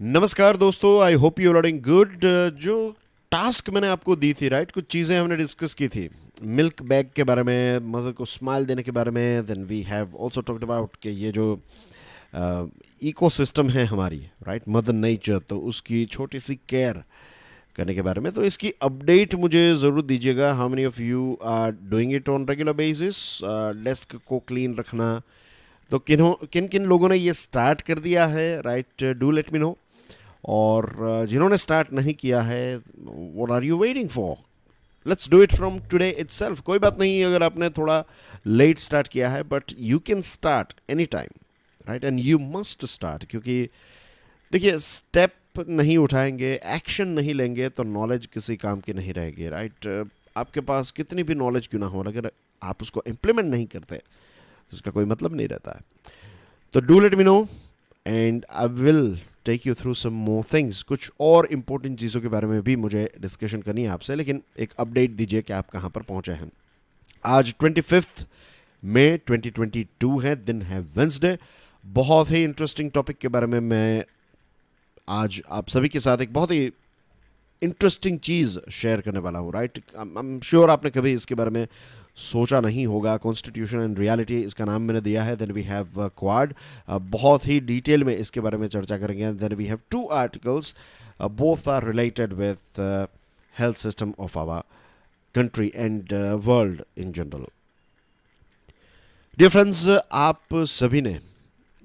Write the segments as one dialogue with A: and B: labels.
A: नमस्कार दोस्तों, I hope you are doing good. जो टास्क मैंने आपको दी थी, राइट, कुछ चीज़ें हमने डिस्कस की थी। मिल्क बैग के बारे में, मदर को स्माइल देने के बारे में। Then we have also talked about कि ये जो इकोसिस्टम है हमारी, राइट, मदर नेचर, तो उसकी छोटी सी केयर करने के बारे में। तो इसकी अपडेट मुझे ज़रूर दीजिएगा। How many of you are doing it on regular basis? Desk को क्लीन रखना, तो किन किन लोगों ने ये स्टार्ट कर दिया है, right, do let me know. और जिन्होंने स्टार्ट नहीं किया है, what are you waiting for? Let's do it from today itself. कोई बात नहीं अगर आपने थोड़ा लेट स्टार्ट किया है, but you can start any time, right, and you must start. क्योंकि देखिए, स्टेप नहीं उठाएंगे, एक्शन नहीं लेंगे, तो नॉलेज किसी काम की नहीं रहेगी, राइट। आपके पास कितनी भी नॉलेज क्यों ना हो, अगर आप उसको इम्प्लीमेंट नहीं करते तो उसका कोई मतलब नहीं रहता है। तो do let me know and I will take you through some more things. कुछ और इंपॉर्टेंट चीज़ों के बारे में भी मुझे डिस्कशन करनी है आपसे, लेकिन एक अपडेट दीजिए कि आप कहाँ पर पहुँचे हैं। आज 25 मई 2022 है, दिन है वेंसडे। बहुत ही इंटरेस्टिंग टॉपिक के बारे में मैं आज आप सभी के साथ एक बहुत ही इंटरेस्टिंग चीज़ शेयर करने वाला हूँ, राइट। आई एम श्योर आपने कभी इसके बारे में सोचा नहीं होगा। कॉन्स्टिट्यूशन एंड रियलिटी इसका नाम मैंने दिया है। देन वी हैव क्वाड, बहुत ही डिटेल में इसके बारे में चर्चा करेंगे। Then we have two articles, both are related with health system of our country and world in general. Dear friends, आप सभी ने,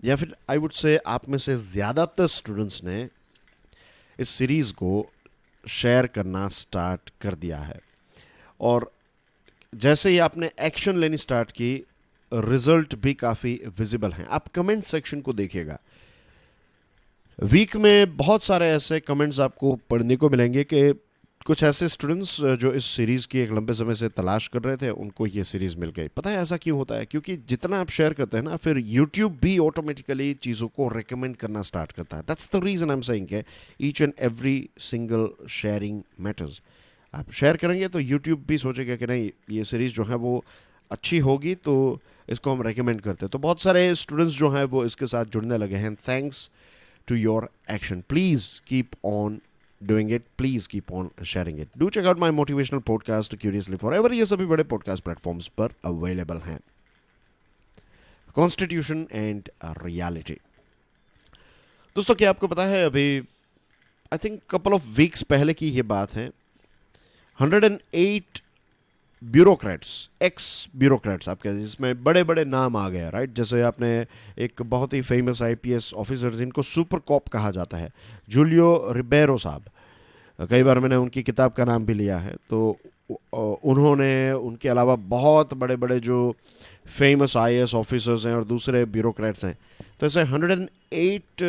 A: या फिर आई वुड से आप में से ज़्यादातर स्टूडेंट्स ने इस सीरीज़ को शेयर करना स्टार्ट कर दिया है। और जैसे ही आपने एक्शन लेनी स्टार्ट की, रिजल्ट भी काफ़ी विजिबल हैं। आप कमेंट सेक्शन को देखिएगा। वीक में बहुत सारे ऐसे कमेंट्स आपको पढ़ने को मिलेंगे कि कुछ ऐसे स्टूडेंट्स जो इस सीरीज़ की एक लंबे समय से तलाश कर रहे थे, उनको ये सीरीज़ मिल गई। पता है ऐसा क्यों होता है? क्योंकि जितना आप शेयर करते हैं ना, फिर यूट्यूब भी ऑटोमेटिकली चीज़ों को रिकमेंड करना स्टार्ट करता है। That's the reason I am saying कि each and every single sharing matters. आप शेयर करेंगे तो यूट्यूब भी सोचेगा कि नहीं, ये सीरीज़ जो है वो अच्छी होगी, तो इसको हम रेकमेंड करते हैं। तो बहुत सारे स्टूडेंट्स जो हैं वो इसके साथ जुड़ने लगे हैं। Thanks to your action. Please keep on doing it. Please keep on sharing it. Do check out my motivational podcast Curiously Forever. ये सभी बड़े पॉडकास्ट प्लेटफॉर्म्स पर अवेलेबल हैं। Constitution and reality. दोस्तों, क्या आपको पता है, अभी I think couple of weeks पहले की ये बात है, 108 ब्यूरोक्रेट्स, एक्स ब्यूरोक्रेट्स आपके, जिसमें बड़े बड़े नाम आ गए, राइट। जैसे आपने एक बहुत ही फेमस आईपीएस ऑफिसर जिनको सुपर कॉप कहा जाता है, जूलियो रिबेरो साहब, कई बार मैंने उनकी किताब का नाम भी लिया है। तो उन्होंने, उनके अलावा बहुत बड़े बड़े जो फेमस आईएएस ऑफिसर्स हैं और दूसरे ब्यूरोक्रेट्स हैं, तो ऐसे 108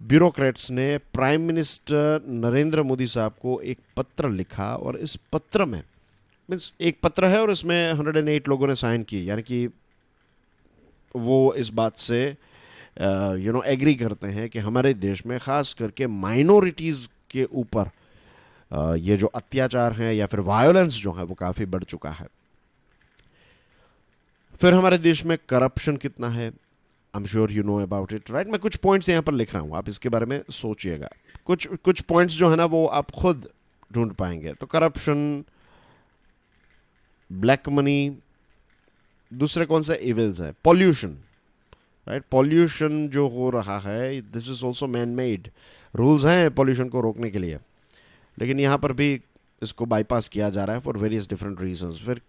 A: ब्यूरोक्रेट्स ने प्राइम मिनिस्टर नरेंद्र मोदी साहब को एक पत्र लिखा। और इस पत्र में, मीन्स एक पत्र है और इसमें 108 लोगों ने साइन किए, यानी कि वो इस बात से एग्री करते हैं कि हमारे देश में ख़ास करके माइनॉरिटीज़ के ऊपर ये जो अत्याचार हैं या फिर वायोलेंस जो है वो काफ़ी बढ़ चुका है। फिर हमारे देश में करप्शन कितना है, I am sure you know about it, right. मैं कुछ पॉइंट्स यहाँ पर लिख रहा हूँ, आप इसके बारे में सोचिएगा। कुछ कुछ पॉइंट्स जो है ना वो आप खुद ढूंढ पाएंगे। तो करप्शन, ब्लैक मनी, दूसरे कौन से इविल्स है, पॉल्यूशन, राइट। पॉल्यूशन जो हो रहा है, this is also man made. Rules हैं पॉल्यूशन को रोकने के लिए, लेकिन यहाँ पर भी इसको बाईपास किया जा रहा है फॉर वेरियस डिफरेंट रीजंस। फिर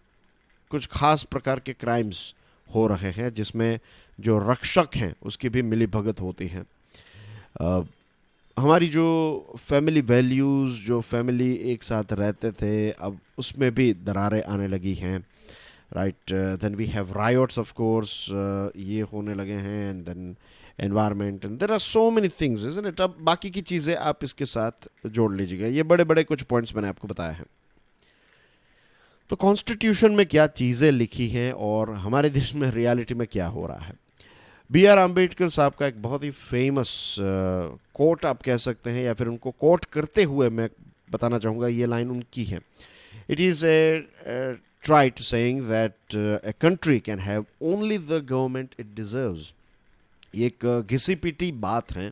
A: कुछ खास प्रकार के क्राइम्स हो रहे हैं जिसमें जो रक्षक हैं उसकी भी मिली भगत होती है। हमारी जो फैमिली वैल्यूज़, जो फैमिली एक साथ रहते थे, अब उसमें भी दरारें आने लगी हैं, right. Then we have riots, of course, ये होने लगे हैं। And then environment, and there are so many things, isn't it. अब बाकी की चीज़ें आप इसके साथ जोड़ लीजिएगा। ये बड़े बड़े कुछ पॉइंट्स मैंने आपको बताया हैं। तो कॉन्स्टिट्यूशन में क्या चीज़ें लिखी हैं और हमारे देश में रियलिटी में क्या हो रहा है। बी आर अम्बेडकर साहब का एक बहुत ही फेमस कोट आप कह सकते हैं, या फिर उनको कोट करते हुए मैं बताना चाहूँगा, ये लाइन उनकी है। It is a trite saying that a country can have only the government it deserves. ये एक घिसी पिटी बात है,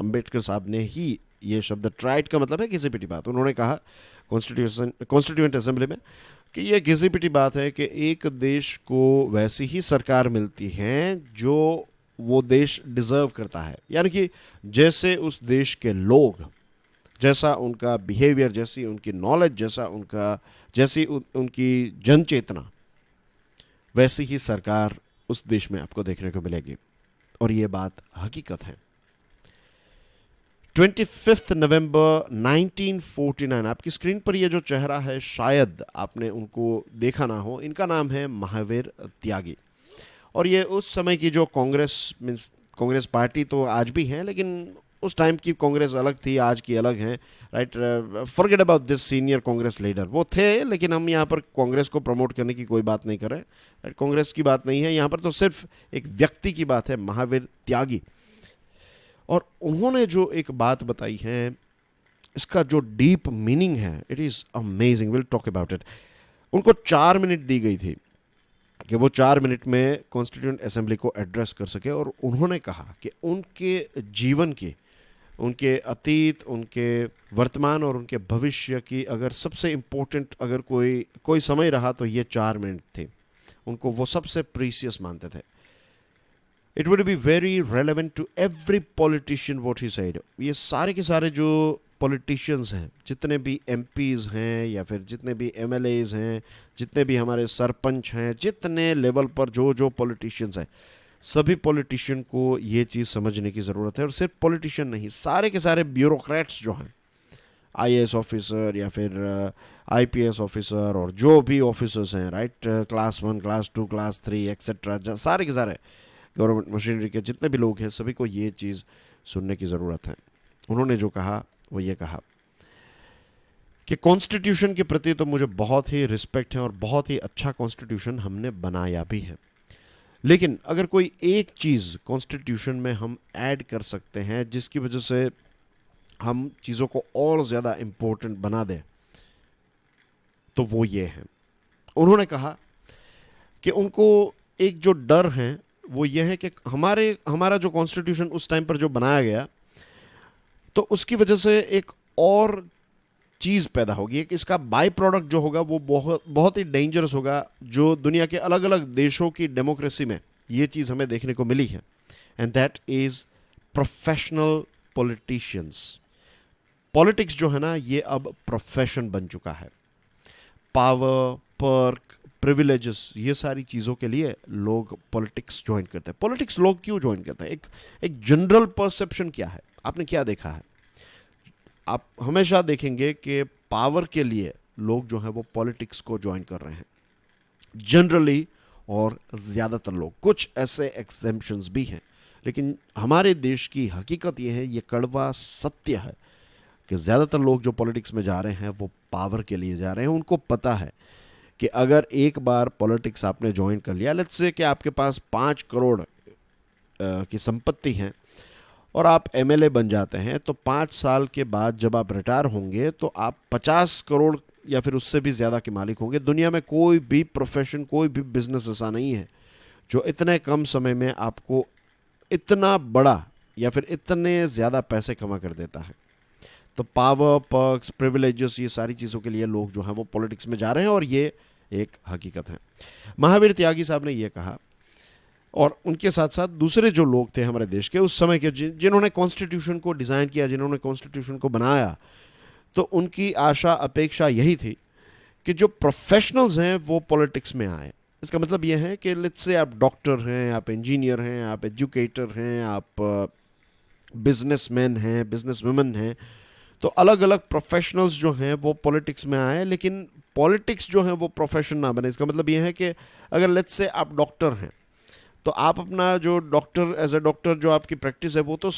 A: अंबेडकर साहब ने ही ये शब्द ट्राइड का मतलब है घिसी पिटी बात। उन्होंने कहा कॉन्स्टिट्यूएंट असेंबली में कि ये घिसी पिटी बात है कि एक देश को वैसी ही सरकार मिलती है जो वो देश डिज़र्व करता है, यानी कि जैसे उस देश के लोग, जैसा उनका बिहेवियर, जैसी उनकी नॉलेज, जैसी उनकी जन चेतना, वैसी ही सरकार उस देश में आपको देखने को मिलेगी। और ये बात हकीकत है। 25 नवंबर 1949, आपकी स्क्रीन पर ये जो चेहरा है शायद आपने उनको देखा ना हो, इनका नाम है महावीर त्यागी। और ये उस समय की जो कांग्रेस पार्टी तो आज भी है, लेकिन उस टाइम की कांग्रेस अलग थी, आज की अलग है, right. Forget about this senior Congress leader, वो थे, लेकिन हम यहाँ पर कांग्रेस को प्रमोट करने की कोई बात नहीं कर रहे, राइट। कांग्रेस की बात नहीं है यहाँ पर, तो सिर्फ एक व्यक्ति की बात है, महावीर त्यागी। और उन्होंने जो एक बात बताई है, इसका जो डीप मीनिंग है, it is amazing, will talk about it. उनको 4 मिनट दी गई थी कि वो 4 मिनट में कॉन्स्टिट्यूएंट असेंबली को एड्रेस कर सके। और उन्होंने कहा कि उनके जीवन की, उनके अतीत, उनके वर्तमान और उनके भविष्य की अगर सबसे इम्पोर्टेंट अगर कोई समय रहा तो ये 4 मिनट थे। उनको वो सबसे प्रीसियस मानते थे। It would be very relevant to every politician what he said. ये सारे के सारे जो पॉलिटिशियंस हैं, जितने भी एमपीज़ हैं या फिर जितने भी एमएलएज़ हैं, जितने भी हमारे सरपंच हैं, जितने लेवल पर जो पॉलिटिशियंस हैं, सभी पॉलिटिशियन को ये चीज़ समझने की ज़रूरत है। और सिर्फ पॉलिटिशियन नहीं, सारे के सारे ब्यूरोक्रेट्स जो हैं, आईएएस ऑफिसर या फिर आईपीएस ऑफिसर और जो भी ऑफिसर्स हैं, right, class 1, class 2, class 3 etcetera, सारे के सारे गवर्नमेंट मशीनरी के जितने भी लोग हैं, सभी को ये चीज़ सुनने की ज़रूरत है। उन्होंने जो कहा वो ये कहा कि कॉन्स्टिट्यूशन के प्रति तो मुझे बहुत ही रिस्पेक्ट है और बहुत ही अच्छा कॉन्स्टिट्यूशन हमने बनाया भी है, लेकिन अगर कोई एक चीज़ कॉन्स्टिट्यूशन में हम ऐड कर सकते हैं जिसकी वजह से हम चीज़ों को और ज़्यादा इम्पोर्टेंट बना दें, तो वो ये है। उन्होंने कहा कि उनको एक जो डर है वो ये है कि हमारा जो कॉन्स्टिट्यूशन उस टाइम पर जो बनाया गया, तो उसकी वजह से एक और चीज़ पैदा होगी कि इसका बाई प्रोडक्ट जो होगा वो बहुत ही डेंजरस होगा, जो दुनिया के अलग अलग देशों की डेमोक्रेसी में ये चीज़ हमें देखने को मिली है, and that is professional politicians. Politics जो है ना, ये अब प्रोफेशन बन चुका है। पावर, पर्क, प्रिविलेजेस, ये सारी चीज़ों के लिए लोग पॉलिटिक्स ज्वाइन करते हैं। पॉलिटिक्स लोग क्यों ज्वाइन करते हैं? एक जनरल परसेप्शन क्या है, आपने क्या देखा है? आप हमेशा देखेंगे कि पावर के लिए लोग जो हैं वो पॉलिटिक्स को ज्वाइन कर रहे हैं जनरली, और ज़्यादातर लोग, कुछ ऐसे एक्सेप्शंस भी हैं, लेकिन हमारे देश की हकीकत ये है, ये कड़वा सत्य है कि ज़्यादातर लोग जो पॉलिटिक्स में जा रहे हैं वो पावर के लिए जा रहे हैं। उनको पता है कि अगर एक बार पॉलिटिक्स आपने ज्वाइन कर लिया, लेट्स से कि आपके पास 5 करोड़ की संपत्ति है और आप एमएलए बन जाते हैं, तो 5 साल के बाद जब आप रिटायर होंगे तो आप 50 करोड़ या फिर उससे भी ज़्यादा के मालिक होंगे। दुनिया में कोई भी प्रोफेशन, कोई भी बिजनेस ऐसा नहीं है जो इतने कम समय में आपको इतना बड़ा या फिर इतने ज़्यादा पैसे कमा कर देता है। तो पावर, पर्क्स, प्रिविलेजेस, ये सारी चीज़ों के लिए लोग जो हैं वो पॉलिटिक्स में जा रहे हैं, और ये एक हकीकत है। महावीर त्यागी साहब ने ये कहा, और उनके साथ साथ दूसरे जो लोग थे हमारे देश के उस समय के, जिन्होंने कॉन्स्टिट्यूशन को डिज़ाइन किया, जिन्होंने कॉन्स्टिट्यूशन को बनाया, तो उनकी आशा अपेक्षा यही थी कि जो प्रोफेशनल्स हैं वो पॉलिटिक्स में आए। इसका मतलब ये है कि लेट्स से आप डॉक्टर हैं, आप इंजीनियर हैं, आप एजुकेटर हैं, आप बिजनेसमैन हैं, बिजनेस वुमेन हैं, तो अलग अलग प्रोफेशनल्स जो हैं वो पॉलिटिक्स में आए, लेकिन पॉलिटिक्स जो है वो प्रोफेशन ना बने। इसका मतलब ये है कि अगर लेट्स से आप डॉक्टर हैं, तो आप अपना जो डॉक्टर, एज ए डॉक्टर जो आपकी प्रैक्टिस है वो तो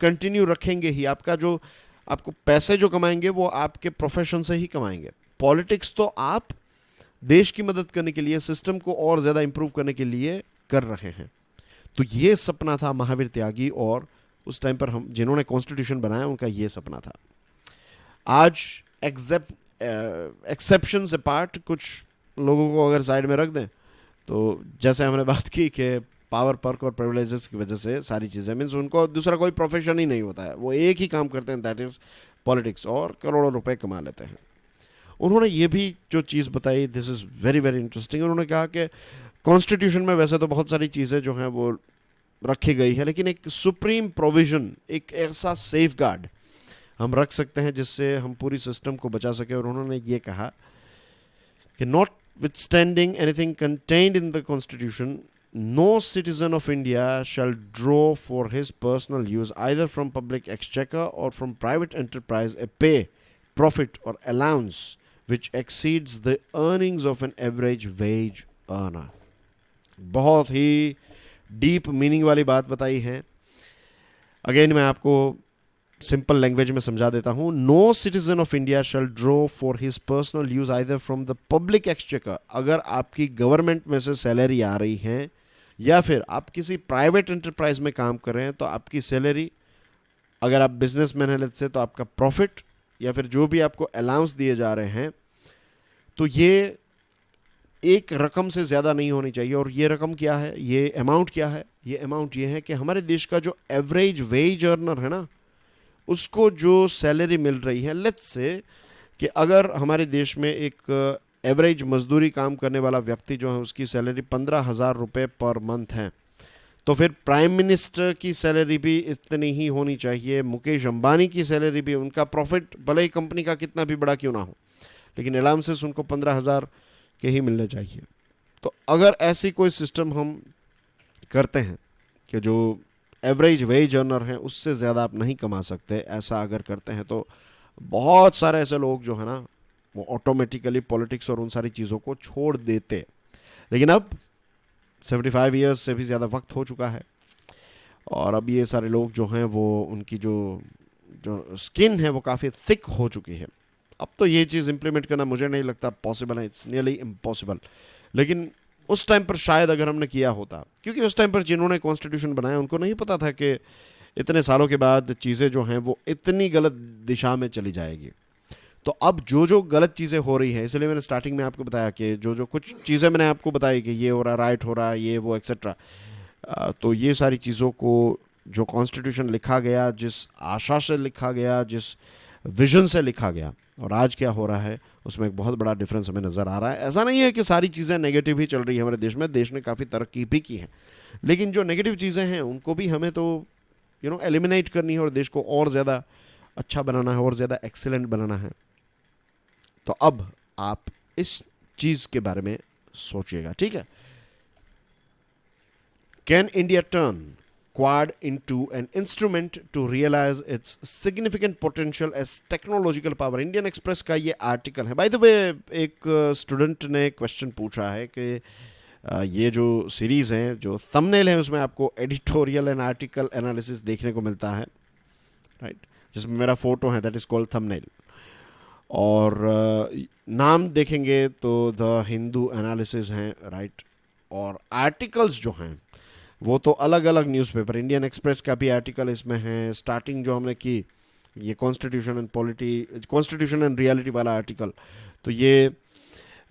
A: कंटिन्यू रखेंगे ही। आपको पैसे जो कमाएंगे वो आपके प्रोफेशन से ही कमाएंगे। पॉलिटिक्स तो आप देश की मदद करने के लिए, सिस्टम को और ज़्यादा इंप्रूव करने के लिए कर रहे हैं। तो ये सपना था महावीर त्यागी, और उस टाइम पर हम जिन्होंने कॉन्स्टिट्यूशन बनाया उनका ये सपना था। आज एक्सेप्शन से पार्ट, कुछ लोगों को अगर साइड में रख दें, तो जैसे हमने बात की कि पावर, पर्क और प्रिविलेजेस की वजह से सारी चीज़ें, मीन्स उनको दूसरा कोई प्रोफेशन ही नहीं होता है, वो एक ही काम करते हैं, दैट इज़ पॉलिटिक्स, और करोड़ों रुपए कमा लेते हैं। उन्होंने ये भी जो चीज़ बताई, this is very very interesting. उन्होंने कहा कि कॉन्स्टिट्यूशन में वैसे तो बहुत सारी चीज़ें जो हैं वो रखी गई है, लेकिन एक सुप्रीम प्रोविज़न, एक ऐसा सेफ गार्ड हम रख सकते हैं जिससे हम पूरी सिस्टम को बचा सके। और उन्होंने ये कहा कि notwithstanding anything contained in the Constitution, no citizen of India shall draw for his personal use, either from public exchequer or from private enterprise, a pay, profit, or allowance which exceeds the earnings of an average wage earner. बहुत ही deep meaning वाली बात बताई है। Again मैं आपको simple language में समझा देता हूं। No citizen of India shall draw for his personal use either from the public exchequer, अगर आपकी गवर्नमेंट में से सैलरी आ रही है या फिर आप किसी प्राइवेट एंटरप्राइज में काम कर रहे हैं, तो आपकी सैलरी, अगर आप बिजनेसमैन हैं लेट्स से, तो आपका प्रॉफिट या फिर जो भी आपको अलाउंस दिए जा रहे हैं, तो ये एक रकम से ज़्यादा नहीं होनी चाहिए। और ये रकम क्या है, ये अमाउंट क्या है? ये अमाउंट ये है कि हमारे देश का जो एवरेज वेज अर्नर है ना, उसको जो सैलरी मिल रही है, लेट्स से कि अगर हमारे देश में एक एवरेज मजदूरी काम करने वाला व्यक्ति जो है उसकी सैलरी 15,000 रुपये पर मंथ है, तो फिर प्राइम मिनिस्टर की सैलरी भी इतनी ही होनी चाहिए, मुकेश अंबानी की सैलरी भी, उनका प्रॉफिट भले ही कंपनी का कितना भी बड़ा क्यों ना हो, लेकिन अलाउंसेस उनको 15,000 के ही मिलने चाहिए। तो अगर ऐसी कोई सिस्टम हम करते हैं कि जो एवरेज वेज अर्नर हैं उससे ज़्यादा आप नहीं कमा सकते, ऐसा अगर करते हैं तो बहुत सारे ऐसे लोग जो है ना वो ऑटोमेटिकली पॉलिटिक्स और उन सारी चीज़ों को छोड़ देते। लेकिन अब 75 ईयर्स से भी ज़्यादा वक्त हो चुका है और अब ये सारे लोग जो हैं वो उनकी जो जो स्किन है वो काफ़ी थिक हो चुकी है। अब तो ये चीज़ इम्प्लीमेंट करना मुझे नहीं लगता पॉसिबल है, इट्स नियरली इम्पॉसिबल। लेकिन उस टाइम पर शायद अगर हमने किया होता, क्योंकि उस टाइम पर जिन्होंने कॉन्स्टिट्यूशन बनाया उनको नहीं पता था कि इतने सालों के बाद चीज़ें जो हैं वो इतनी गलत दिशा में चली जाएगी। तो अब जो जो गलत चीज़ें हो रही हैं, इसलिए मैंने स्टार्टिंग में आपको बताया कि जो जो कुछ चीज़ें मैंने आपको बताई कि ये हो रहा, राइट हो रहा, ये वो एक्सेट्रा, तो ये सारी चीज़ों को जो कॉन्स्टिट्यूशन लिखा गया, जिस आशा से लिखा गया, जिस विजन से लिखा गया, और आज क्या हो रहा है उसमें एक बहुत बड़ा डिफरेंस हमें नज़र आ रहा है। ऐसा नहीं है कि सारी चीज़ें नेगेटिव ही चल रही है हमारे देश में, देश ने काफ़ी तरक्की भी की है, लेकिन जो नेगेटिव चीज़ें हैं उनको भी हमें तो एलिमिनेट करनी है और देश को और ज़्यादा अच्छा बनाना है और ज़्यादा एक्सीलेंट बनाना है। तो अब आप इस चीज़ के बारे में सोचिएगा, ठीक है। Can India turn Quad into an instrument to realize its significant potential as technological power? Indian express का ये आर्टिकल है। बाय द वे एक स्टूडेंट ने क्वेश्चन पूछा है कि ये जो सीरीज़ हैं, जो थंबनेल है उसमें आपको एडिटोरियल एंड आर्टिकल एनालिसिस देखने को मिलता है, राइट, जिसमें मेरा फोटो है, दैट इज़ कॉल्ड थंबनेल। और नाम देखेंगे तो द हिंदू एनालिसिस हैं, राइट, और आर्टिकल्स जो हैं वो तो अलग अलग न्यूज़पेपर, इंडियन एक्सप्रेस का भी आर्टिकल इसमें है। स्टार्टिंग जो हमने की ये कॉन्स्टिट्यूशन एंड रियलिटी वाला आर्टिकल, तो ये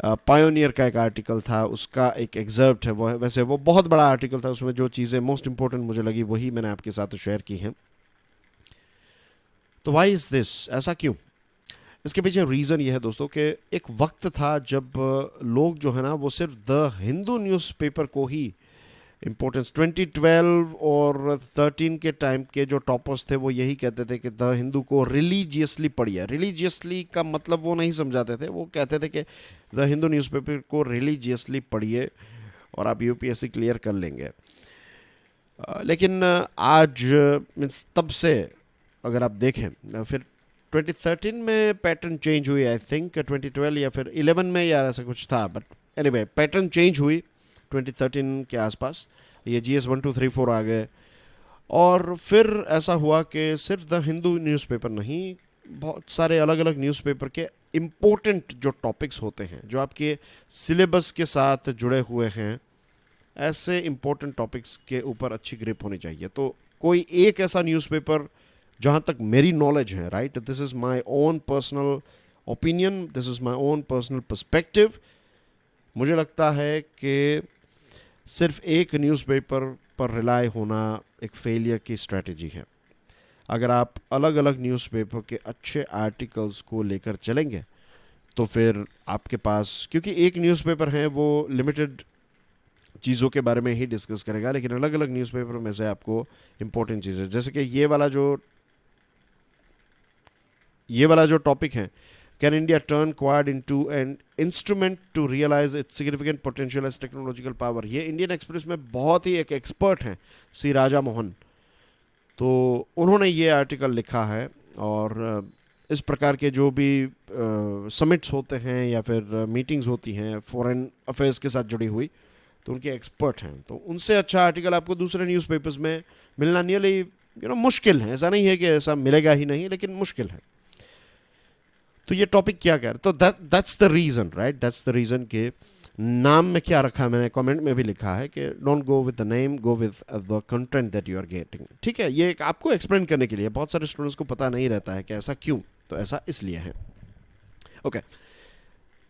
A: पायोनियर का एक आर्टिकल था, उसका एक एग्जर्प्ट है। वो वैसे वो बहुत बड़ा आर्टिकल था, उसमें जो चीज़ें मोस्ट इंपॉर्टेंट मुझे लगी वही मैंने आपके साथ शेयर की हैं। तो वाई इज़ दिस, ऐसा क्यों? इसके पीछे रीज़न ये है दोस्तों कि एक वक्त था जब लोग जो है ना वो सिर्फ द हिंदू न्यूज़पेपर को ही इम्पोर्टेंस, 2012 और 13 के टाइम के जो टॉपर्स थे वो यही कहते थे कि द हिंदू को रिलीजियसली पढ़िए। रिलीजियसली का मतलब वो नहीं समझाते थे, वो कहते थे कि द हिंदू न्यूज़पेपर को रिलीजियसली पढ़िए और आप यूपीएससी क्लियर कर लेंगे। लेकिन आज मीन्स तब से अगर आप देखें, फिर 2013 में पैटर्न चेंज हुई, आई थिंक 2012 या फिर 11 में या ऐसा कुछ था, बट एनीवे पैटर्न चेंज हुई 2013 के आसपास, ये GS 1 2 3 4 आ गए। और फिर ऐसा हुआ कि सिर्फ द हिंदू न्यूज़पेपर नहीं, बहुत सारे अलग अलग न्यूज़पेपर के इम्पोर्टेंट जो टॉपिक्स होते हैं, जो आपके सिलेबस के साथ जुड़े हुए हैं, ऐसे इम्पोर्टेंट टॉपिक्स के ऊपर अच्छी ग्रिप होनी चाहिए। तो कोई एक ऐसा न्यूज़पेपर, जहाँ तक मेरी नॉलेज है, right, this is my own personal opinion, this is my own personal perspective, मुझे लगता है कि सिर्फ एक न्यूज़पेपर पर रिलाय होना एक फेलियर की स्ट्रेटजी है। अगर आप अलग अलग न्यूज़पेपर के अच्छे आर्टिकल्स को लेकर चलेंगे तो फिर आपके पास, क्योंकि एक न्यूज़पेपर है वो लिमिटेड चीज़ों के बारे में ही डिस्कस करेगा, लेकिन अलग अलग न्यूज़पेपर में से आपको इंपॉर्टेंट चीज़ें, जैसे कि ये वाला जो टॉपिक है, can India turn Quad into an instrument to realise its significant potential as technological power. ये इंडियन एक्सप्रेस में बहुत ही एक एक्सपर्ट हैं, सी राजा मोहन, तो उन्होंने ये आर्टिकल लिखा है। और इस प्रकार के जो भी समिट्स होते हैं या फिर मीटिंग्स होती हैं फॉरेन अफेयर्स के साथ जुड़ी हुई, तो उनके एक्सपर्ट हैं, तो उनसे अच्छा आर्टिकल आपको दूसरे न्यूज़पेपर्स में मिलना नियरली मुश्किल है। ऐसा नहीं है कि ऐसा मिलेगा ही नहीं, लेकिन मुश्किल है। तो ये टॉपिक क्या कह रहा है, तो that's the reason, right, that's the reason के नाम में क्या रखा है, मैंने कमेंट में भी लिखा है कि don't go with the name, go with the content that you are getting. ठीक है, ये आपको एक्सप्लेन करने के लिए, बहुत सारे स्टूडेंट्स को पता नहीं रहता है कि ऐसा क्यों, तो ऐसा इसलिए है। ओके,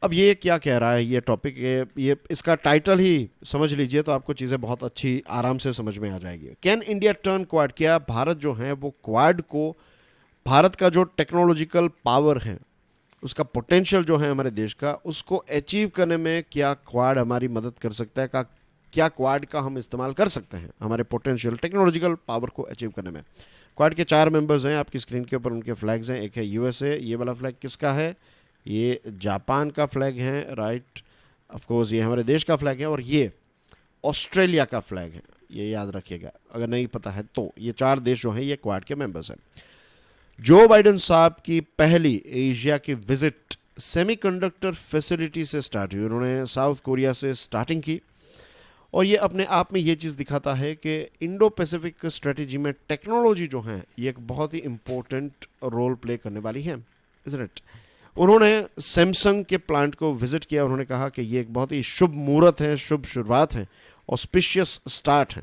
A: अब ये क्या कह रहा है ये टॉपिक, ये इसका टाइटल ही समझ लीजिए तो आपको चीज़ें बहुत अच्छी आराम से समझ में आ जाएगी। कैन इंडिया टर्न क्वाड, क्या भारत जो है वो क्वाड को, भारत का जो टेक्नोलॉजिकल पावर है, उसका पोटेंशियल जो है हमारे देश का, उसको अचीव करने में क्या क्वाड हमारी मदद कर सकता है, क्या क्वाड का हम इस्तेमाल कर सकते हैं हमारे पोटेंशियल टेक्नोलॉजिकल पावर को अचीव करने में। क्वाड के 4 मेंबर्स हैं, आपकी स्क्रीन के ऊपर उनके फ्लैग्स हैं। एक है यूएसए, ये वाला फ्लैग किसका है, ये जापान का फ्लैग है, राइट, ऑफ कोर्स ये हमारे देश का फ्लैग है, और ये ऑस्ट्रेलिया का फ्लैग है, ये याद रखिएगा अगर नहीं पता है तो। ये 4 देश जो हैं ये क्वाड के मेंबर्स हैं। जो बाइडेन साहब की पहली एशिया की विजिट सेमीकंडक्टर फैसिलिटी से स्टार्ट हुई, उन्होंने साउथ कोरिया से स्टार्टिंग की, और ये अपने आप में ये चीज़ दिखाता है कि इंडो पैसिफिक स्ट्रेटजी में टेक्नोलॉजी जो है ये एक बहुत ही इंपॉर्टेंट रोल प्ले करने वाली है, इज़न्ट इट। उन्होंने सैमसंग के प्लांट को विजिट किया, उन्होंने कहा कि ये एक बहुत ही शुभ मुहूर्त है, शुभ शुरुआत है, ऑस्पिशियस स्टार्ट है।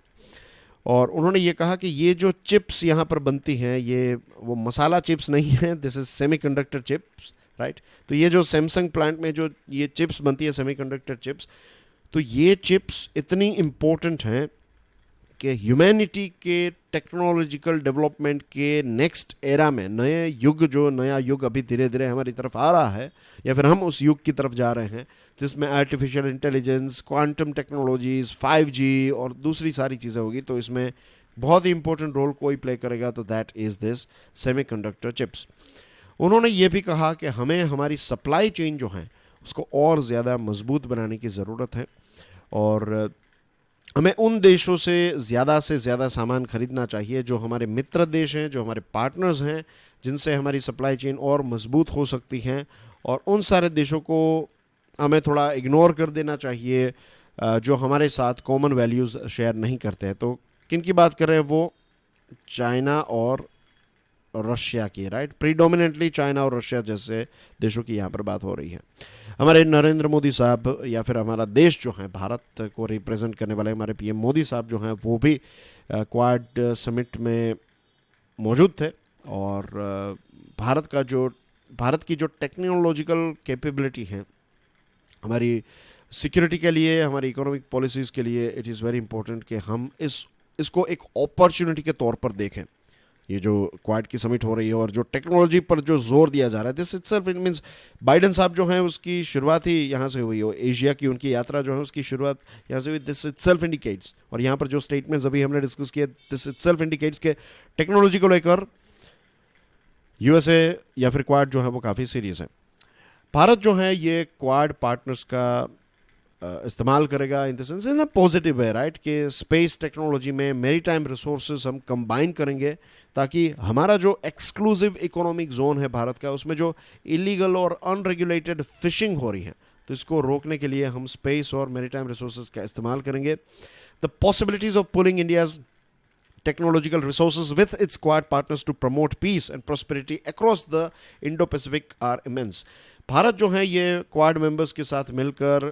A: और उन्होंने ये कहा कि ये जो चिप्स यहाँ पर बनती हैं ये वो मसाला चिप्स नहीं है, this is semiconductor chips, right. तो ये जो सैमसंग प्लांट में जो ये चिप्स बनती है सेमीकंडक्टर चिप्स, तो ये चिप्स इतनी इम्पोर्टेंट हैं कि ह्यूमैनिटी के टेक्नोलॉजिकल डेवलपमेंट के नेक्स्ट एरा में, नया युग अभी धीरे धीरे हमारी तरफ आ रहा है, या फिर हम उस युग की तरफ जा रहे हैं जिसमें artificial intelligence, quantum technologies, 5G और दूसरी सारी चीज़ें होगी, तो इसमें बहुत ही इंपॉर्टेंट रोल कोई प्ले करेगा, तो that is this semiconductor chips. उन्होंने ये भी कहा कि हमें हमारी सप्लाई चेन जो है उसको और ज़्यादा मजबूत बनाने की ज़रूरत है, और हमें उन देशों से ज़्यादा सामान खरीदना चाहिए जो हमारे मित्र देश हैं, जो हमारे पार्टनर्स हैं, जिनसे हमारी सप्लाई चेन और मजबूत हो सकती हैं, और उन सारे देशों को हमें थोड़ा इग्नोर कर देना चाहिए जो हमारे साथ कॉमन वैल्यूज़ शेयर नहीं करते हैं। तो किन की बात कर रहे हैं वो, चाइना और रशिया की, राइट, प्रीडोमिनेंटली चाइना और रशिया जैसे देशों की यहाँ पर बात हो रही है। हमारे नरेंद्र मोदी साहब, या फिर हमारा देश जो है, भारत को रिप्रेजेंट करने वाले हमारे पीएम मोदी साहब जो हैं वो भी क्वाड समिट में मौजूद थे, और भारत की जो टेक्नोलॉजिकल कैपेबिलिटी है हमारी सिक्योरिटी के लिए, हमारी इकोनॉमिक पॉलिसीज़ के लिए, इट इज़ वेरी इंपॉर्टेंट कि हम इसको एक अपॉर्चुनिटी के तौर पर देखें। ये जो क्वाड की समिट हो रही है और जो टेक्नोलॉजी पर जो जोर दिया जा रहा है, this itself it means Biden साहब जो हैं उसकी शुरुआत ही यहाँ से हुई हो, एशिया की उनकी यात्रा जो है उसकी शुरुआत यहाँ से हुई, दिस इटसेल्फ इंडिकेट्स। और यहाँ पर जो स्टेटमेंट्स अभी हमने डिस्कस किए, दिस इटसेल्फ इंडिकेट्स के टेक्नोलॉजी को लेकर यूएसए या फिर क्वाड जो है वो काफ़ी सीरियस है। भारत जो है ये क्वाड पार्टनर्स का इस्तेमाल करेगा in the sense, in a positive है, राइट, कि स्पेस टेक्नोलॉजी में मेरी टाइम रिसोर्सेज हम कंबाइन करेंगे, ताकि हमारा जो एक्सक्लूसिव इकोनॉमिक जोन है भारत का, उसमें जो इलीगल और अनरेगुलेटेड फिशिंग हो रही है, तो इसको रोकने के लिए हम स्पेस और मेरी टाइम रिसोर्सेज का इस्तेमाल करेंगे। The possibilities of pulling India's technological resources with its Quad partners to promote peace and prosperity across the Indo-Pacific are immense. Bharat जो है ये क्वाड मेंबर्स के साथ मिलकर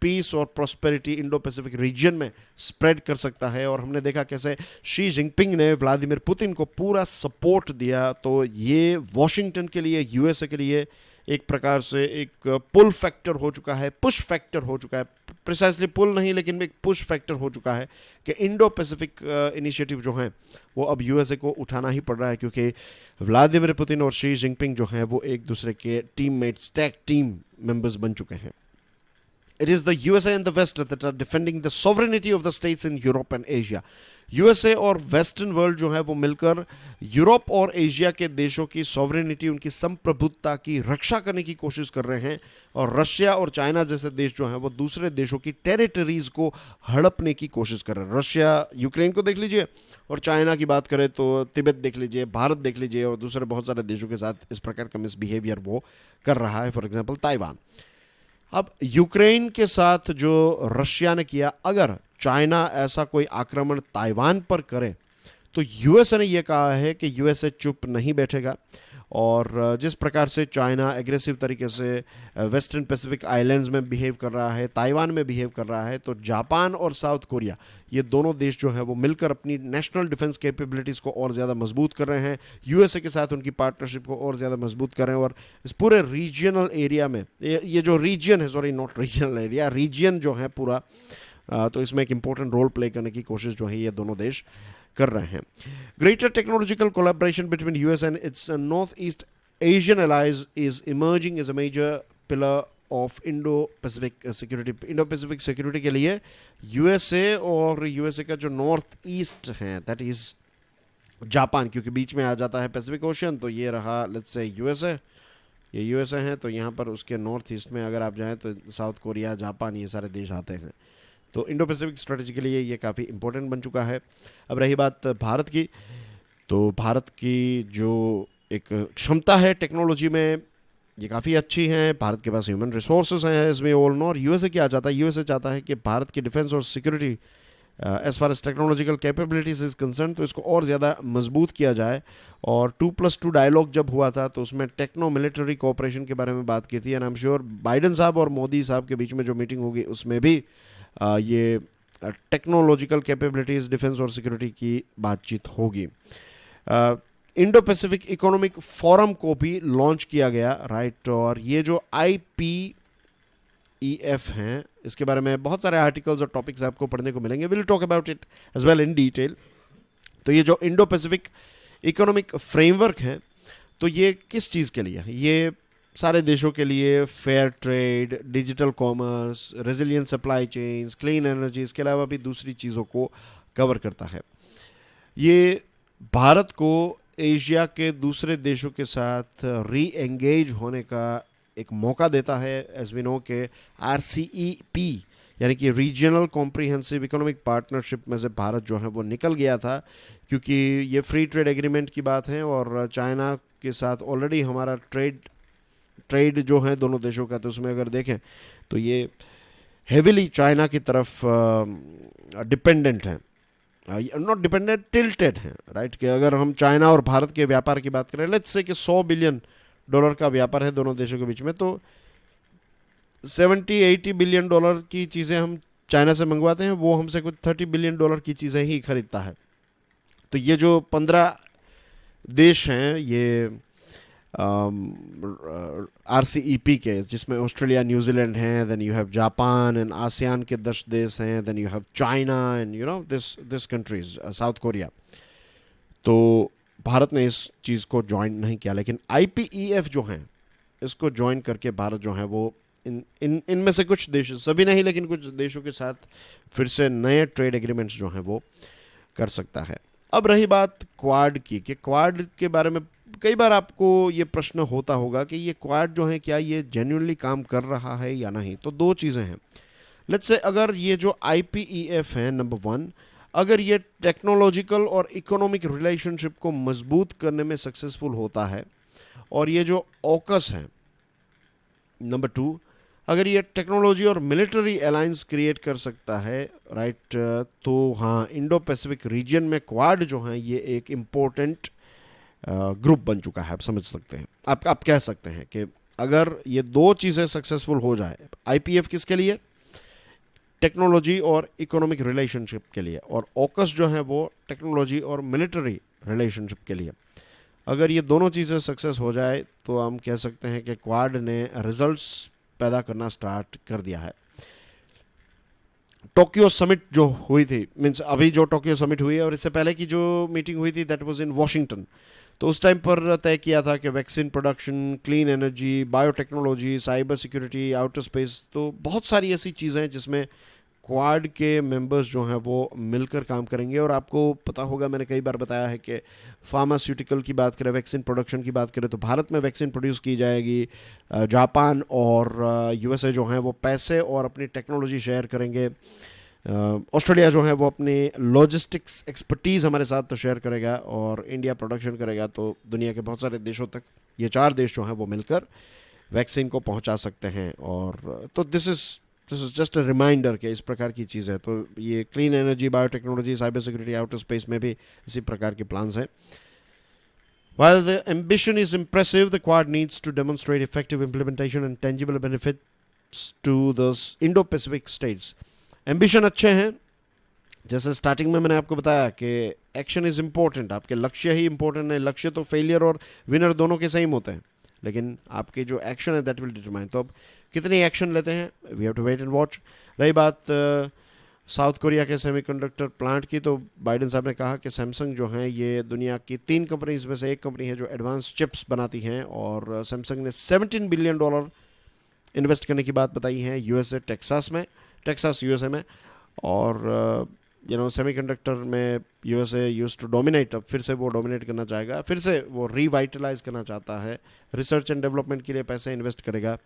A: पीस और प्रॉस्पेरिटी इंडो पैसिफिक रीजन में स्प्रेड कर सकता है, और हमने देखा कैसे शी जिनपिंग ने व्लादिमीर पुतिन को पूरा सपोर्ट दिया, तो ये वॉशिंगटन के लिए, यूएसए के लिए एक प्रकार से एक पुल फैक्टर हो चुका है, पुश फैक्टर हो चुका है, प्रिसाइसली पुल नहीं लेकिन एक पुश फैक्टर हो चुका है कि इंडो पैसिफिक इनिशिएटिव जो हैं वो अब यूएसए को उठाना ही पड़ रहा है, क्योंकि व्लादिमीर पुतिन और शी जिनपिंग जो हैं वो एक दूसरे के टीममेट्स, टैग टीम मेंबर्स बन चुके हैं. It is the USA and the West that are defending the sovereignty of the states in Europe and Asia. USA और वेस्टर्न वर्ल्ड जो है वो मिलकर यूरोप और एशिया के देशों की सॉवरेनिटी, उनकी संप्रभुता की रक्षा करने की कोशिश कर रहे हैं, और रशिया और चाइना जैसे देश जो हैं वो दूसरे देशों की टेरिटरीज को हड़पने की कोशिश कर रहे हैं. रशिया यूक्रेन को देख लीजिए, और चाइना की बात करें तो तिब्बत देख लीजिए, भारत देख लीजिए, और दूसरे बहुत सारे देशों के साथ इस प्रकार का मिसबिहेवियर वो कर रहा है. For example Taiwan. अब यूक्रेन के साथ जो रशिया ने किया, अगर चाइना ऐसा कोई आक्रमण ताइवान पर करे तो यूएसए ने यह कहा है कि यूएसए चुप नहीं बैठेगा. और जिस प्रकार से चाइना एग्रेसिव तरीके से वेस्टर्न पैसिफिक आइलैंड्स में बिहेव कर रहा है, ताइवान में बिहेव कर रहा है, तो जापान और साउथ कोरिया ये दोनों देश जो हैं वो मिलकर अपनी नेशनल डिफेंस कैपेबिलिटीज़ को और ज़्यादा मजबूत कर रहे हैं. यूएसए के साथ उनकी पार्टनरशिप को और ज़्यादा मजबूत कर रहे हैं. और इस पूरे रीजनल एरिया में ये जो रीजन है, sorry not regional area, region जो है पूरा, तो इसमें एक इम्पोर्टेंट रोल प्ले करने की कोशिश जो है ये दोनों देश कर रहे हैं. Greater technological collaboration between US and its north east Asian allies is emerging as a major pillar of Indo Pacific security. Indo Pacific security के लिए यूएसए और यूएसए का जो नॉर्थ ईस्ट है, दैट इज जापान, क्योंकि बीच में आ जाता है पैसिफिक ओशन, तो ये रहा लेट्स से यूएसए, ये यूएसए है, तो यहाँ पर उसके नॉर्थ ईस्ट में अगर आप जाएँ तो साउथ कोरिया, जापान, ये सारे देश आते हैं. तो इंडो पैसिफिक स्ट्रेटजी के लिए ये काफ़ी इंपॉर्टेंट बन चुका है. अब रही बात भारत की, तो भारत की जो एक क्षमता है टेक्नोलॉजी में ये काफ़ी अच्छी है. भारत के पास ह्यूमन रिसोर्सेज हैं एज वी ऑल नो. और यूएसए क्या चाहता है? यूएसए चाहता है कि भारत की डिफेंस और security as far as technological capabilities is concern, तो इसको और ज़्यादा मजबूत किया जाए. और 2+2 डायलॉग जब हुआ था तो उसमें टेक्नो मिलिट्री कोऑपरेशन के बारे में बात की थी. And I am sure Biden साहब और मोदी साहब के बीच में जो मीटिंग होगी उसमें भी ये टेक्नोलॉजिकल कैपेबिलिटीज़, डिफेंस और सिक्योरिटी की बातचीत होगी. इंडो पैसिफिक इकोनॉमिक फोरम को भी लॉन्च किया गया, राइट. और ये जो IPEF हैं, इसके बारे में बहुत सारे आर्टिकल्स और टॉपिक्स आपको पढ़ने को मिलेंगे. Will talk about it as well in detail. तो ये जो इंडो पैसिफिक इकोनॉमिक फ्रेमवर्क है, तो ये किस चीज़ के लिए? ये सारे देशों के लिए fair trade, digital commerce, resilient supply chains, clean energy, इसके अलावा भी दूसरी चीज़ों को कवर करता है. ये भारत को एशिया के दूसरे देशों के साथ री एंगेज होने का एक मौका देता है. एज वी नो के RCEP यानी कि रीजनल कॉम्प्रिहेंसिव इकोनॉमिक पार्टनरशिप में से भारत जो है वो निकल गया था, क्योंकि ये फ्री ट्रेड एग्रीमेंट की बात है और चाइना के साथ ऑलरेडी हमारा ट्रेड जो है दोनों देशों का, तो उसमें अगर देखें तो ये हेविली चाइना की तरफ डिपेंडेंट है, नॉट डिपेंडेंट, टिल्टेड है, राइट. कि अगर हम चाइना और भारत के व्यापार की बात करें, लेट्स से कि $100 बिलियन का व्यापार है दोनों देशों के बीच में, तो 70-80 बिलियन डॉलर की चीज़ें हम चाइना से मंगवाते हैं, वो हमसे कुछ $30 बिलियन की चीज़ें ही खरीदता है. तो ये जो 15 देश हैं ये RCEP के, जिसमें ऑस्ट्रेलिया, न्यूजीलैंड हैं, then you have Japan and ASEAN के 10 देश हैं, then you have China and you know this countries, South Korea. तो भारत ने इस चीज़ को ज्वाइन नहीं किया, लेकिन IPEF जो हैं इसको ज्वाइन करके भारत जो है वो इनमें से कुछ देश, सभी नहीं लेकिन कुछ देशों के साथ फिर से नए ट्रेड एग्रीमेंट्स जो हैं वो कर सकता है. अब रही बात क्वाड की, कि क्वाड के बारे में कई बार आपको ये प्रश्न होता होगा कि ये क्वाड जो है क्या ये जेन्युइनली काम कर रहा है या नहीं. तो दो चीज़ें हैं. लेट्स से अगर ये जो IPEF है, नंबर 1, अगर ये टेक्नोलॉजिकल और इकोनॉमिक रिलेशनशिप को मजबूत करने में सक्सेसफुल होता है, और ये जो ऑकस है नंबर 2, अगर ये टेक्नोलॉजी और मिलिट्री अलायंस क्रिएट कर सकता है, राइट, तो हाँ, इंडो पैसिफिक रीजन में क्वाड जो है ये एक इम्पोर्टेंट ग्रुप बन चुका है. आप समझ सकते हैं, आप कह सकते हैं कि अगर ये दो चीज़ें सक्सेसफुल हो जाए, IPF किसके लिए? टेक्नोलॉजी और इकोनॉमिक रिलेशनशिप के लिए, और ऑकस जो है वो टेक्नोलॉजी और मिलिट्री रिलेशनशिप के लिए. अगर ये दोनों चीज़ें सक्सेस हो जाए तो हम कह सकते हैं कि क्वाड ने रिजल्ट्स पैदा करना स्टार्ट कर दिया है. टोक्यो समिट जो हुई थी, मीन्स अभी जो टोक्यो समिट हुई है और इससे पहले की जो मीटिंग हुई थी दैट वाज इन वॉशिंगटन, तो उस टाइम पर तय किया था कि vaccine production, clean energy, biotechnology, cyber security, outer space, तो बहुत सारी ऐसी चीज़ें हैं जिसमें क्वाड के मेंबर्स जो हैं वो मिलकर काम करेंगे। और आपको पता होगा, मैंने कई बार बताया है कि फार्मास्यूटिकल की बात करें, वैक्सीन प्रोडक्शन की बात करें, तो भारत में वैक्सीन प्रोड्यूस की जाएगी, जापान और यूएसए जो हैं वो पैसे और अपनी टेक्नोलॉजी शेयर करेंगे, ऑस्ट्रेलिया जो है वो अपनी लॉजिस्टिक्स एक्सपर्टीज़ हमारे साथ तो शेयर करेगा, और इंडिया प्रोडक्शन करेगा। तो दुनिया के बहुत सारे देशों तक ये 4 देश जो हैं वो मिलकर वैक्सीन को पहुंचा सकते हैं। और तो this is just a reminder कि इस प्रकार की चीज़ है। तो ये clean energy, biotechnology, cyber security, outer space में भी इसी प्रकार के प्लान्स हैं। While the ambition is impressive, the Quad needs to demonstrate effective implementation and tangible benefits to those Indo-Pacific states. Ambition अच्छे हैं, जैसे स्टार्टिंग में मैंने आपको बताया कि एक्शन इज़ इम्पोर्टेंट, आपके लक्ष्य ही इम्पोर्टेंट है। लक्ष्य तो फेलियर और विनर दोनों के सेम होते हैं, लेकिन आपके जो एक्शन है दैट विल डिटरमाइन। तो अब कितने एक्शन लेते हैं, we have to wait and watch. रही बात साउथ कोरिया के सेमीकंडक्टर प्लांट की, तो बाइडेन साहब ने कहा कि सैमसंग जो हैं ये दुनिया की 3 कंपनीज में से एक कंपनी है जो एडवांस चिप्स बनाती हैं, और सैमसंग ने $17 बिलियन इन्वेस्ट करने की बात बताई है यूएसए, टेक्सास यूएसए में। और सेमीकंडक्टर में यूएसए यूज्ड टू डोमिनेट, अब फिर से वो डोमिनेट करना चाहेगा, फिर से वो रिवाइटलाइज करना चाहता है, रिसर्च एंड डेवलपमेंट के लिए पैसे इन्वेस्ट करेगा,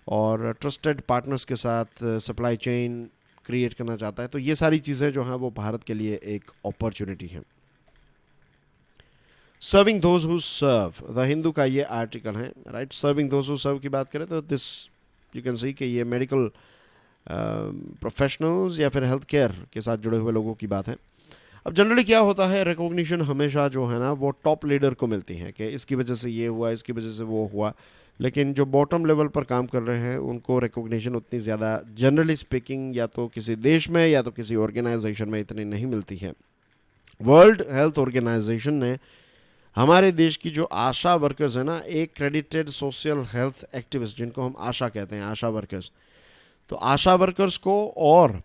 A: और ट्रस्टेड पार्टनर्स के साथ सप्लाई चेन क्रिएट करना चाहता है। तो ये सारी चीज़ें जो हैं वो भारत के लिए एक अपॉर्चुनिटी है। Serving those who serve, the Hindu का ये आर्टिकल है, right. Serving those who serve की बात करें तो दिस यू कैन सी कि ये मेडिकल प्रोफेशनल्स या फिर हेल्थ केयर के साथ जुड़े हुए लोगों की बात है। अब जनरली क्या होता है, रिकॉग्निशन हमेशा जो है ना वो टॉप लीडर को मिलती है कि इसकी वजह से ये हुआ, इसकी वजह से वो हुआ, लेकिन जो बॉटम लेवल पर काम कर रहे हैं उनको रिकॉग्निशन उतनी ज़्यादा जनरली स्पीकिंग या तो किसी देश में या तो किसी ऑर्गेनाइजेशन में इतनी नहीं मिलती है। वर्ल्ड हेल्थ ऑर्गेनाइजेशन ने हमारे देश की जो आशा वर्कर्स है ना, एक क्रेडिटेड सोशल हेल्थ एक्टिविस्ट जिनको हम आशा कहते हैं, आशा वर्कर्स, तो आशा वर्कर्स को और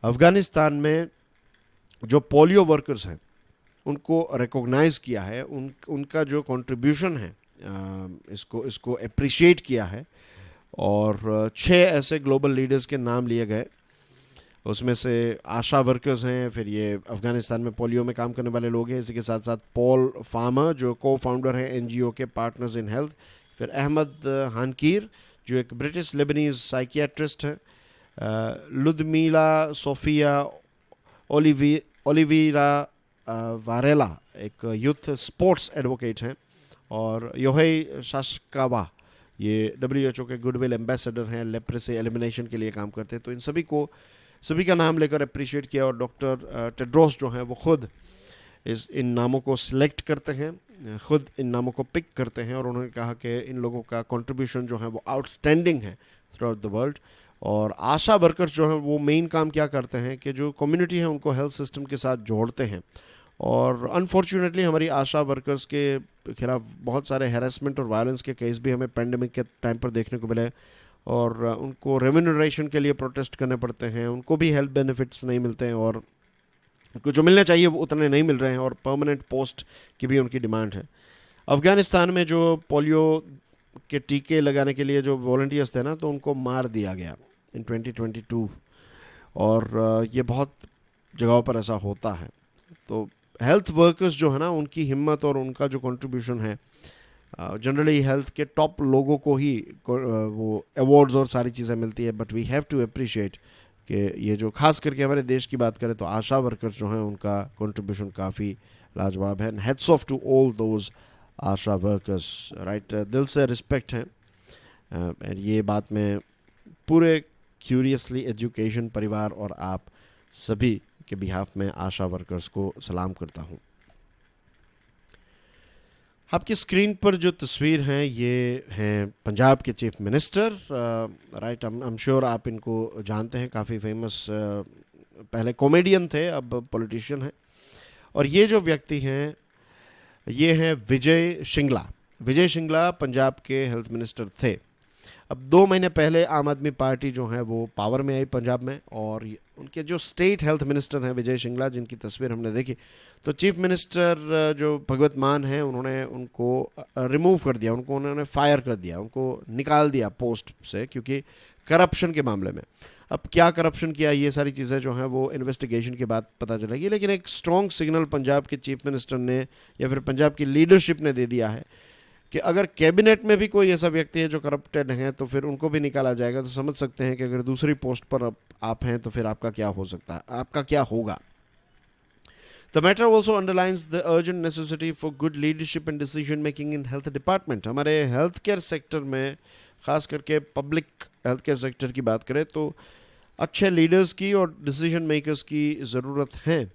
A: अफ़गानिस्तान में जो पोलियो वर्कर्स हैं उनको रिकॉग्नाइज किया है, उनका जो कंट्रीब्यूशन है इसको अप्रिशिएट किया है। और 6 ऐसे ग्लोबल लीडर्स के नाम लिए गए, उसमें से आशा वर्कर्स हैं, फिर ये अफ़गानिस्तान में पोलियो में काम करने वाले लोग हैं, इसी के साथ साथ पॉल फार्मर जो को फाउंडर हैं एनजीओ के पार्टनर्स इन हेल्थ, फिर अहमद हानकीर जो एक ब्रिटिश लेबनीज साइकियाट्रिस्ट हैं, लुदमीला सोफिया ओलिवीरा वारेला एक यूथ स्पोर्ट्स एडवोकेट हैं, और योहेई शाशकावा ये WHO के गुडविल एम्बेसडर हैं, लेप्रेसी एलिमिनेशन के लिए काम करते हैं। तो इन सभी का नाम लेकर अप्रिशिएट किया, और डॉक्टर टेड्रोस जो हैं वो खुद इन नामों को सिलेक्ट करते हैं, खुद इन नामों को पिक करते हैं, और उन्होंने कहा कि इन लोगों का कंट्रीब्यूशन जो है वो आउटस्टैंडिंग है थ्रू आउट द वर्ल्ड। और आशा वर्कर्स जो हैं वो मेन काम क्या करते हैं कि जो कम्युनिटी है उनको हेल्थ सिस्टम के साथ जोड़ते हैं। और अनफॉर्चुनेटली हमारी आशा वर्कर्स के खिलाफ बहुत सारे हैरेसमेंट और वायलेंस के केस भी हमें पेंडेमिक के टाइम पर देखने को मिले, और उनको रेम्यूनरेशन के लिए प्रोटेस्ट करने पड़ते हैं, उनको भी हेल्थ बेनिफिट्स नहीं मिलते हैं, और उनको जो मिलने चाहिए वो उतने नहीं मिल रहे हैं, और परमानेंट पोस्ट की भी उनकी डिमांड है। अफ़गानिस्तान में जो पोलियो के टीके लगाने के लिए जो वॉलंटियर्स थे ना, तो उनको मार दिया गया इन 2022, और ये बहुत जगहों पर ऐसा होता है। तो हेल्थ वर्कर्स जो है ना, उनकी हिम्मत और उनका जो कंट्रीब्यूशन है, जनरली हेल्थ के टॉप लोगों को ही वो अवार्ड्स और सारी चीज़ें मिलती है, but we have to appreciate कि ये जो खास करके हमारे देश की बात करें तो आशा वर्कर्स जो हैं उनका कंट्रीब्यूशन काफ़ी लाजवाब है। Heads off to all those Asha workers, right. दिल से रिस्पेक्ट है, एंड ये बात मैं पूरे क्यूरियसली एजुकेशन परिवार और आप सभी के बिहाफ में आशा वर्कर्स को सलाम करता हूँ। आपकी स्क्रीन पर जो तस्वीर हैं ये हैं पंजाब के chief minister, right. I am sure आप इनको जानते हैं, काफ़ी फेमस, पहले कॉमेडियन थे अब पॉलिटिशियन हैं। और ये जो व्यक्ति हैं ये हैं विजय शिंगला। विजय शिंगला पंजाब के हेल्थ मिनिस्टर थे। अब 2 महीने पहले आम आदमी पार्टी जो है वो पावर में आई पंजाब में, और उनके जो स्टेट हेल्थ मिनिस्टर हैं विजय शिंगला, जिनकी तस्वीर हमने देखी, तो चीफ मिनिस्टर जो भगवत मान हैं उन्होंने उनको रिमूव कर दिया, उन्होंने फायर कर दिया, उनको निकाल दिया पोस्ट से, क्योंकि करप्शन के मामले में। अब क्या करप्शन किया, ये सारी चीज़ें जो हैं वो इन्वेस्टिगेशन के बाद पता चलेगी, लेकिन एक स्ट्रॉन्ग सिग्नल पंजाब के चीफ मिनिस्टर ने या फिर पंजाब की लीडरशिप ने दे दिया है कि अगर कैबिनेट में भी कोई ऐसा व्यक्ति है जो करप्टेड है तो फिर उनको भी निकाला जाएगा। तो समझ सकते हैं कि अगर दूसरी पोस्ट पर आप हैं तो फिर आपका क्या हो सकता है, आपका क्या होगा। The matter also underlines the urgent necessity for good leadership and decision making in health department. हमारे हेल्थ केयर सेक्टर में, खास करके पब्लिक हेल्थ केयर सेक्टर की बात करें तो अच्छे लीडर्स की और डिसीजन मेकर्स की ज़रूरत है।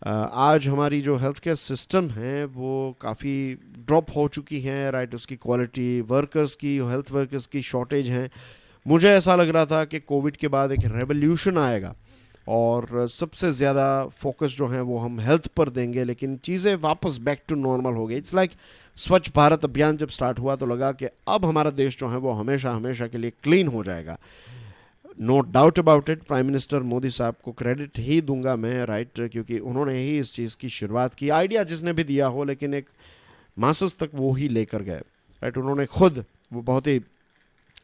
A: आज हमारी जो हेल्थ केयर सिस्टम है वो काफ़ी ड्रॉप हो चुकी है, राइट। उसकी क्वालिटी, वर्कर्स की, हेल्थ वर्कर्स की शॉर्टेज है। मुझे ऐसा लग रहा था कि कोविड के बाद एक रेवोल्यूशन आएगा और सबसे ज़्यादा फोकस जो है वो हम हेल्थ पर देंगे, लेकिन चीज़ें वापस बैक टू नॉर्मल हो गई। इट्स लाइक स्वच्छ भारत अभियान जब स्टार्ट हुआ तो लगा कि अब हमारा देश जो है वो हमेशा हमेशा के लिए क्लीन हो जाएगा। No doubt about it, prime minister Modi साहब को क्रेडिट ही दूंगा मैं, राइट, क्योंकि उन्होंने ही इस चीज़ की शुरुआत की। आइडिया जिसने भी दिया हो, लेकिन एक मासस तक वो ही लेकर गए, राइट। उन्होंने खुद वो बहुत ही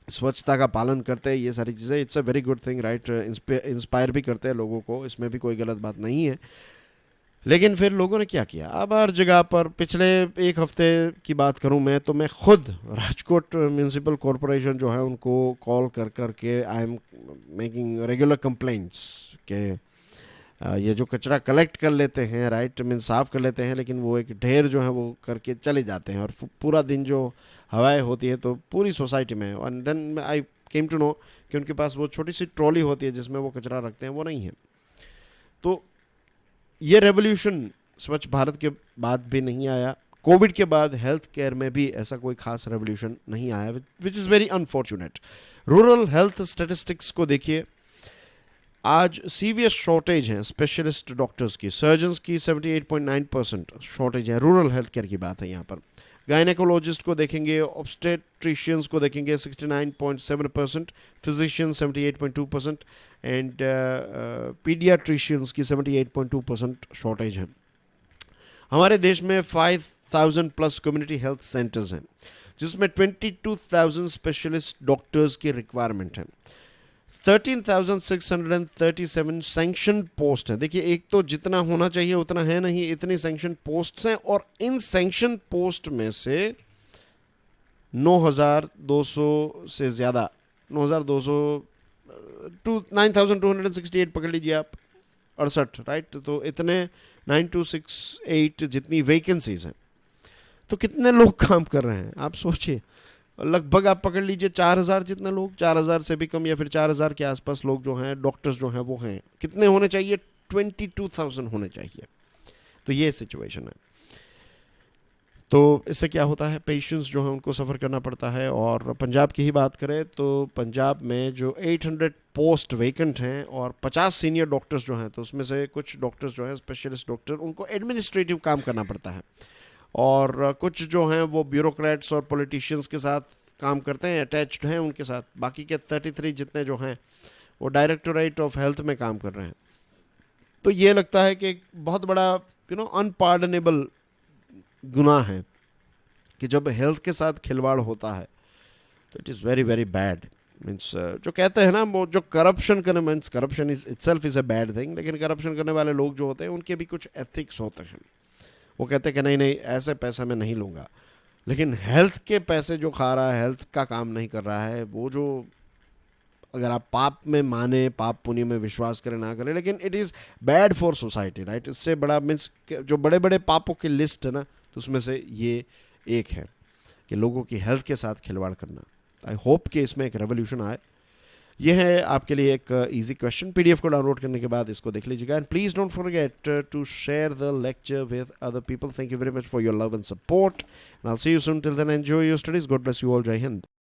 A: स्वच्छता का पालन करते हैं, ये सारी चीज़ें, it's a very good thing, right. Inspire भी करते हैं लोगों को, इसमें भी कोई गलत बात नहीं है। लेकिन फिर लोगों ने क्या किया, अब हर जगह पर, पिछले एक हफ्ते की बात करूं मैं तो मैं खुद राजकोट म्यूनसिपल कॉरपोरेशन जो है उनको कॉल कर कर के I am making regular complaints कि ये जो कचरा कलेक्ट कर लेते हैं, राइट, मीन साफ़ कर लेते हैं, लेकिन वो एक ढेर जो है वो करके चले जाते हैं और पूरा दिन जो हवाएं होती है तो पूरी सोसाइटी में। And then I came to know कि उनके पास वो छोटी सी ट्रॉली होती है जिसमें वो कचरा रखते हैं, वो नहीं है। तो ये रेवोल्यूशन स्वच्छ भारत के बाद भी नहीं आया, कोविड के बाद हेल्थ केयर में भी ऐसा कोई खास रेवोल्यूशन नहीं आया, which is very unfortunate. Rural health statistics को देखिए, आज सीवियर शॉर्टेज है स्पेशलिस्ट डॉक्टर्स की, सर्जन्स की 78.9% शॉर्टेज है, रूरल हेल्थ केयर की बात है यहाँ पर। गायनेकोलॉजिस्ट को देखेंगे, ऑब्स्टेट्रिशियंस को देखेंगे 69.7%, फिजिशियन 78.2% एंड पीडियाट्रिशियंस की 78.2% शॉर्टेज है। हमारे देश में 5000 प्लस कम्युनिटी हेल्थ सेंटर्स हैं जिसमें 22,000 स्पेशलिस्ट डॉक्टर्स की रिक्वायरमेंट है। 13,637 सैंक्शन पोस्ट है। देखिए, एक तो जितना होना चाहिए उतना है नहीं, इतनी सैंक्शन पोस्ट्स हैं, और इन सैंक्शन पोस्ट में से 9,200 से ज़्यादा, 9,268 पकड़ लीजिए आप, 68, राइट। तो इतने 9268 जितनी वैकेंसीज हैं, तो कितने लोग काम कर रहे हैं आप सोचिए। लगभग आप पकड़ लीजिए 4,000 जितने लोग, 4,000 से भी कम या फिर 4,000 के आसपास लोग जो हैं, डॉक्टर्स जो हैं वो हैं। कितने होने चाहिए? 22,000 होने चाहिए। तो ये सिचुएशन है। तो इससे क्या होता है, पेशेंट्स जो हैं उनको सफ़र करना पड़ता है। और पंजाब की ही बात करें तो पंजाब में जो 800 पोस्ट वेकेंट हैं और 50 सीनियर डॉक्टर्स जो हैं, तो उसमें से कुछ डॉक्टर्स जो हैं स्पेशलिस्ट डॉक्टर, उनको एडमिनिस्ट्रेटिव काम करना पड़ता है, और कुछ जो हैं वो ब्यूरोक्रेट्स और पॉलिटिशियंस के साथ काम करते हैं, अटैच्ड हैं उनके साथ। बाकी के 33 जितने जो हैं वो डायरेक्टोरेट ऑफ हेल्थ में काम कर रहे हैं। तो ये लगता है कि एक बहुत बड़ा अनपार्डनेबल गुनाह है कि जब हेल्थ के साथ खिलवाड़ होता है तो it is very very bad. Means जो कहते हैं ना, वो जो करप्शन करने, means corruption is itself is a bad thing, लेकिन करप्शन करने वाले लोग जो होते हैं उनके भी कुछ एथिक्स होते हैं। वो कहते हैं कि नहीं नहीं, ऐसे पैसा मैं नहीं लूँगा। लेकिन हेल्थ के पैसे जो खा रहा है, हेल्थ का काम नहीं कर रहा है, वो जो, अगर आप पाप में माने, पाप पुण्य में विश्वास करें ना करें, लेकिन it is bad for society, right. इससे बड़ा मीन्स जो बड़े बड़े पापों की लिस्ट है ना, तो उसमें से ये एक है कि लोगों की हेल्थ के साथ खिलवाड़ करना। आई होप कि इसमें एक रेवोल्यूशन आए। ये है आपके लिए एक इजी क्वेश्चन। पीडीएफ को डाउनलोड करने के बाद इसको देख लीजिएगा। And please don't forget to share the lecture with other people. Thank you very much for your love and support, and I will see you soon. Till then enjoy your studies. God bless you all. Jai Hind.